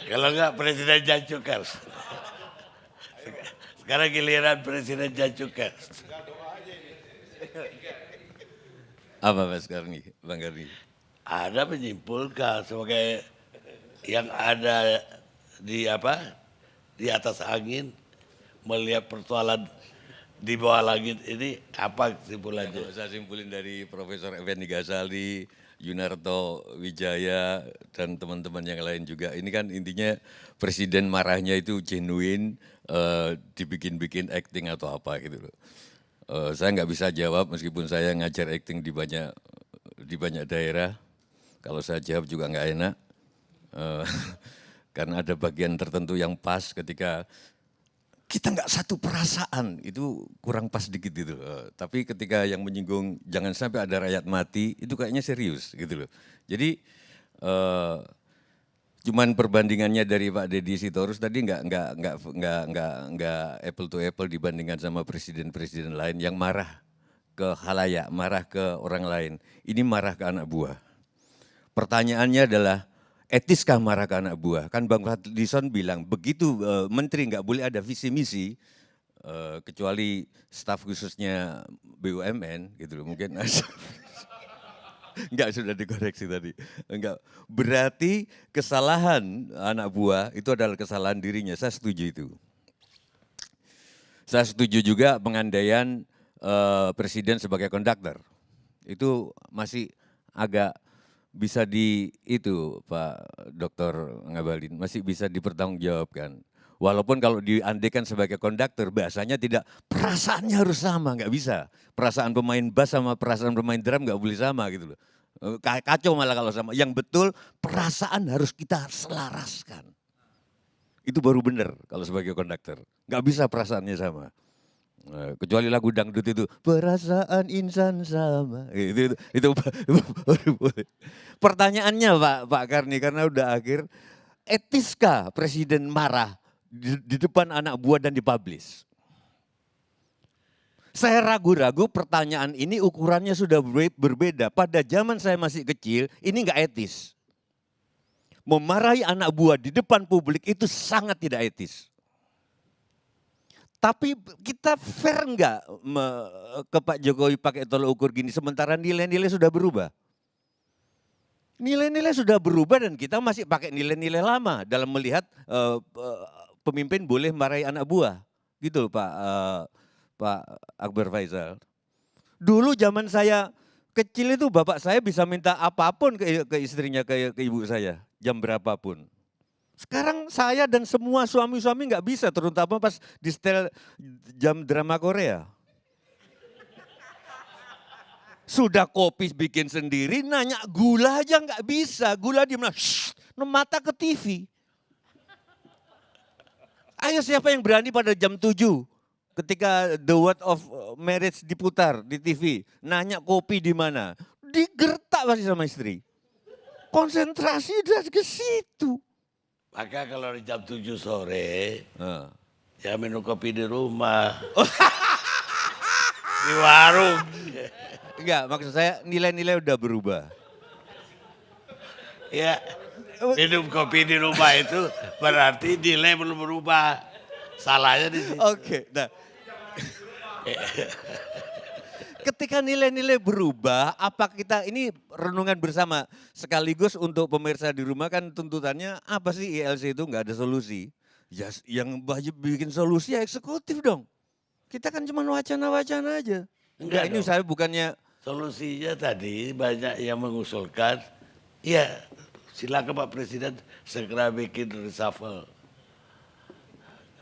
Kalau enggak Presiden Jancukers. Sekarang giliran Presiden Jancukers. Apa Mas Karni, Bang Karni? Ada menyimpulkan sebagai yang ada di di atas angin melihat persoalan di bawah langit ini apa kesimpulannya? Kalau saya simpulin dari Profesor Effendi Ghazali, Yunarto Wijaya, dan teman-teman yang lain juga, ini kan intinya presiden marahnya itu genuine, dibikin-bikin acting atau apa gitu loh. Saya nggak bisa jawab meskipun saya ngajar acting di banyak daerah. Kalau saya jawab juga nggak enak, karena ada bagian tertentu yang pas ketika kita nggak satu perasaan, itu kurang pas dikit gitu. Tapi ketika yang menyinggung jangan sampai ada rakyat mati, itu kayaknya serius gitu loh. Jadi cuman perbandingannya dari Pak Deddy Sitorus tadi nggak apple to apple dibandingkan sama presiden-presiden lain yang marah ke khalayak, marah ke orang lain. Ini marah ke anak buah. Pertanyaannya adalah etiskah marah ke anak buah? Kan Bang Fadlison bilang begitu menteri nggak boleh ada visi misi kecuali staf khususnya BUMN gitu loh mungkin. Enggak, sudah dikoreksi tadi. Enggak. Berarti kesalahan anak buah itu adalah kesalahan dirinya. Saya setuju itu. Saya setuju juga pengandaian presiden sebagai konduktor. Itu masih agak bisa itu Pak Dr. Ngabalin, masih bisa dipertanggungjawabkan. Walaupun kalau diandekan sebagai konduktor, bahasanya tidak, perasaannya harus sama, nggak bisa. Perasaan pemain bass sama perasaan pemain drum nggak boleh sama gitu loh. Kacau malah kalau sama. Yang betul perasaan harus kita selaraskan. Itu baru benar kalau sebagai konduktor. Nggak bisa perasaannya sama. Kecuali lagu dangdut itu perasaan insan sama itu baru boleh. Pertanyaannya Pak Karni karena udah akhir, etiskah presiden marah di depan anak buah dan dipublish? Saya ragu-ragu pertanyaan ini ukurannya sudah berbeda. Pada zaman saya masih kecil ini nggak etis. Memarahi anak buah di depan publik itu sangat tidak etis. Tapi kita fair enggak ke Pak Jokowi pakai tolak ukur gini sementara nilai-nilai sudah berubah. Nilai-nilai sudah berubah dan kita masih pakai nilai-nilai lama dalam melihat pemimpin boleh marahi anak buah. Gitu Pak Akbar Faisal. Dulu zaman saya kecil itu bapak saya bisa minta apapun ke istrinya, ke ibu saya, jam berapapun. Sekarang saya dan semua suami-suami nggak bisa, terutama pas di setel jam drama Korea. Sudah kopi bikin sendiri, nanya gula aja nggak bisa. Gula di mana? Mata ke TV. Ayo siapa yang berani pada jam 7 ketika The Word of Marriage diputar di TV. Nanya kopi di mana? Digertak pasti sama istri. Konsentrasi udah ke situ. Maka kalau di jam 7 sore, ya minum kopi di rumah. Di warung. Enggak, maksud saya nilai-nilai udah berubah. Ya, minum kopi di rumah itu berarti nilai belum berubah. Salahnya di situ. Oke, nah. Ketika nilai-nilai berubah, apa kita ini renungan bersama sekaligus untuk pemirsa di rumah kan tuntutannya apa sih ILC itu nggak ada solusi. Ya, yang bikin solusi ya eksekutif dong. Kita kan cuma wacana-wacana aja. Enggak, ini saya bukannya. Solusinya tadi banyak yang mengusulkan, ya silakan Pak Presiden segera bikin reshuffle.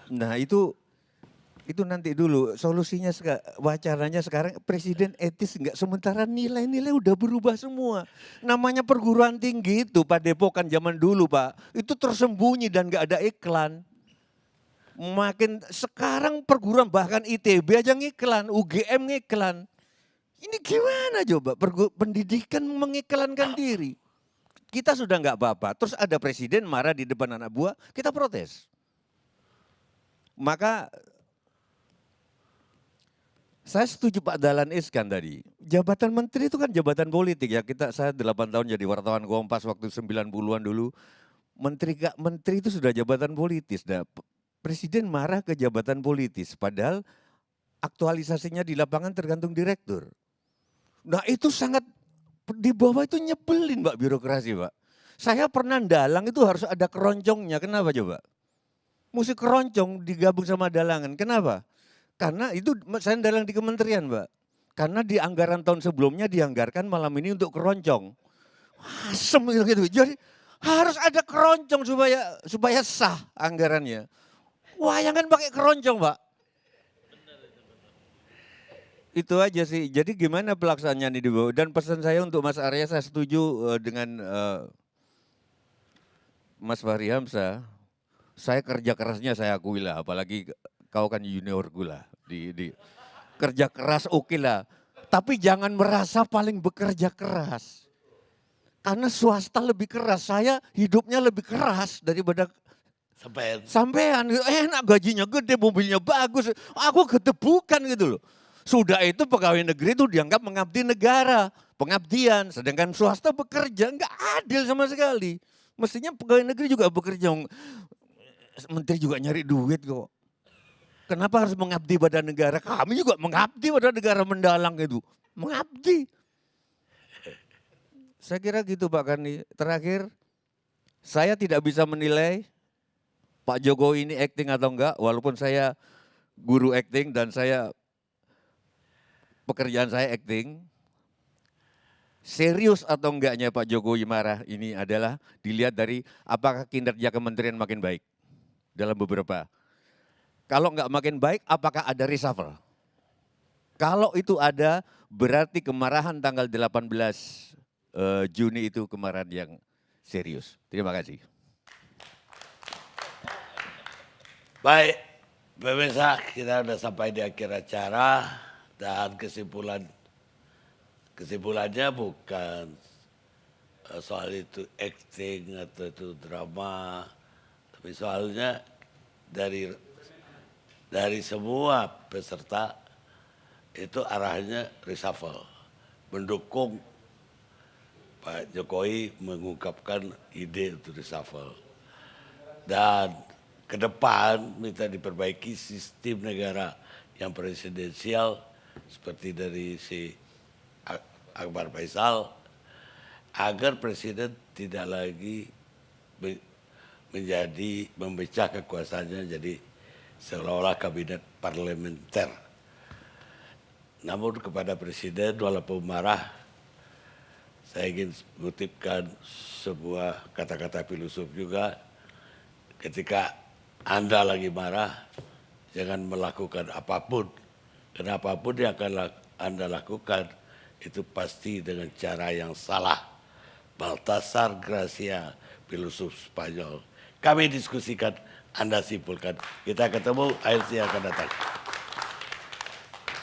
Nah itu nanti dulu solusinya wacananya sekarang presiden etis enggak, sementara nilai-nilai udah berubah semua. Namanya perguruan tinggi itu Pak Depokan zaman dulu Pak, itu tersembunyi dan enggak ada iklan. Makin sekarang perguruan bahkan ITB aja ngiklan, UGM ngiklan. Ini gimana coba pendidikan mengiklankan diri. Kita sudah enggak apa-apa, terus ada presiden marah di depan anak buah, kita protes. Maka saya setuju Pak Dahlan Iskan tadi. Jabatan menteri itu kan jabatan politik ya. Saya 8 tahun jadi wartawan Kompas waktu 90-an dulu. menteri itu sudah jabatan politis. Nah, presiden marah ke jabatan politis, padahal aktualisasinya di lapangan tergantung direktur. Nah itu sangat, di bawah itu nyebelin Pak birokrasi Pak. Saya pernah dalang itu harus ada keroncongnya, kenapa coba? Mesti keroncong digabung sama dalangan, kenapa? Karena itu saya dalang di kementerian Pak. Karena di anggaran tahun sebelumnya dianggarkan malam ini untuk keroncong. Asem gitu. Jadi harus ada keroncong supaya sah anggarannya. Wayangan pakai keroncong Pak. Itu aja sih. Jadi gimana pelaksanaannya di bawah? Dan pesan saya untuk Mas Arya, saya setuju dengan Mas Fahri Hamzah. Saya kerja kerasnya saya akui lah, apalagi kau kan juniorku lah. Di kerja keras oke lah. Tapi jangan merasa paling bekerja keras. Karena swasta lebih keras, saya hidupnya lebih keras daripada sampean. Enak gajinya gede, mobilnya bagus, aku ketebukan gitu loh. Sudah itu pegawai negeri itu dianggap mengabdi negara, pengabdian. Sedangkan swasta bekerja, enggak adil sama sekali. Mestinya pegawai negeri juga bekerja, menteri juga nyari duit kok. Kenapa harus mengabdi pada negara? Kami juga mengabdi pada negara mendalang itu. Mengabdi. Saya kira gitu Pak Karni. Terakhir, saya tidak bisa menilai Pak Jokowi ini acting atau enggak, walaupun saya guru acting dan pekerjaan saya acting. Serius atau enggaknya Pak Jokowi marah ini adalah dilihat dari apakah kinerja kementerian makin baik dalam beberapa. Kalau enggak makin baik, apakah ada reshuffle? Kalau itu ada, berarti kemarahan tanggal 18 Juni itu kemarahan yang serius. Terima kasih. Baik, pemirsa, kita sudah sampai di akhir acara dan kesimpulannya bukan soal itu acting atau itu drama, tapi soalnya dari semua peserta itu arahnya reshuffle, mendukung Pak Jokowi mengungkapkan ide untuk reshuffle. Dan ke depan minta diperbaiki sistem negara yang presidensial seperti dari si Akbar Faisal, agar presiden tidak lagi memecah kekuasaannya jadi seolah-olah kabinet parlementer. Namun kepada presiden walaupun marah, saya ingin mengutipkan sebuah kata-kata filosof juga, ketika Anda lagi marah, jangan melakukan apapun. Karena apapun yang akan Anda lakukan, itu pasti dengan cara yang salah. Baltasar Gracia, filosof Spanyol. Kami diskusikan, Anda simpulkan. Kita ketemu akhir siang akan datang.